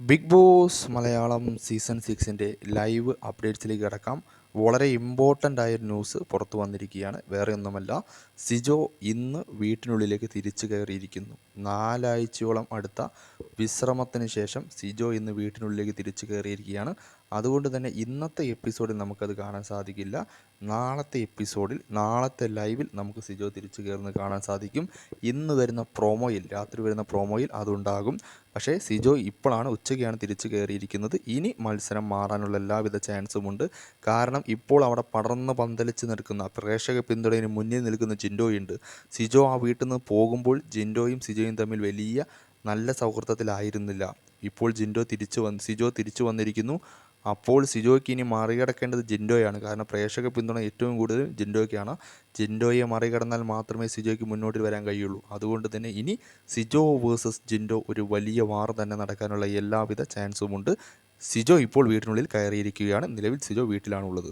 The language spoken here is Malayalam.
ബിഗ് ബോസ് മലയാളം സീസൺ 6-ൻ്റെ ലൈവ് അപ്ഡേറ്റ്സിലേക്ക് കിടക്കാം. വളരെ ഇമ്പോർട്ടൻ്റ് ആയൊരു ന്യൂസ് പുറത്തു വന്നിരിക്കുകയാണ്. വേറെ ഒന്നുമല്ല, സിജോ ഇന്ന് വീട്ടിനുള്ളിലേക്ക് തിരിച്ചു കയറിയിരിക്കുന്നു. 4 ആഴ്ചയോളം അടുത്ത വിശ്രമത്തിന് ശേഷം സിജോ ഇന്ന് വീട്ടിനുള്ളിലേക്ക് തിരിച്ചു കയറിയിരിക്കുകയാണ്. അതുകൊണ്ട് തന്നെ ഇന്നത്തെ എപ്പിസോഡിൽ നമുക്കത് കാണാൻ സാധിക്കില്ല. നാളത്തെ എപ്പിസോഡിൽ, നാളത്തെ ലൈവിൽ നമുക്ക് സിജോ തിരിച്ചു കയറുന്നത് കാണാൻ സാധിക്കും. ഇന്ന് വരുന്ന പ്രൊമോയിൽ, രാത്രി വരുന്ന പ്രൊമോയിൽ അതുണ്ടാകും. പക്ഷേ സിജോ ഇപ്പോഴാണ്, ഉച്ചയ്ക്കാണ് തിരിച്ചു കയറിയിരിക്കുന്നത്. ഇനി മത്സരം മാറാനുള്ള എല്ലാവിധ ചാൻസുമുണ്ട്. കാരണം ഇപ്പോൾ അവിടെ പടർന്ന് പന്തലിച്ച് നിൽക്കുന്ന, പ്രേക്ഷക പിന്തുണയിൽ മുന്നിൽ നിൽക്കുന്ന ജിൻഡോയുണ്ട്. സിജോ ആ വീട്ടിൽ നിന്ന് പോകുമ്പോൾ ജിൻഡോയും സിജോയും തമ്മിൽ വലിയ നല്ല സൗഹൃദത്തിലായിരുന്നില്ല. ഇപ്പോൾ സിജോ തിരിച്ചു വന്നിരിക്കുന്നു. അപ്പോൾ സിജോയ്ക്ക് ഇനി മറികടക്കേണ്ടത് ജിൻഡോയാണ്. കാരണം പ്രേക്ഷക പിന്തുണ ഏറ്റവും കൂടുതൽ ജിൻഡോയ്ക്കാണ്. ജിൻഡോയെ മറികടന്നാൽ മാത്രമേ സിജോയ്ക്ക് മുന്നോട്ട് വരാൻ കഴിയുള്ളൂ. അതുകൊണ്ട് തന്നെ ഇനി സിജോ വേഴ്സസ് ജിൻഡോ ഒരു വലിയ വാർ തന്നെ നടക്കാനുള്ള എല്ലാവിധ ചാൻസുമുണ്ട്. സിജോ ഇപ്പോൾ വീട്ടിനുള്ളിൽ കയറിയിരിക്കുകയാണ്. നിലവിൽ സിജോ വീട്ടിലാണുള്ളത്.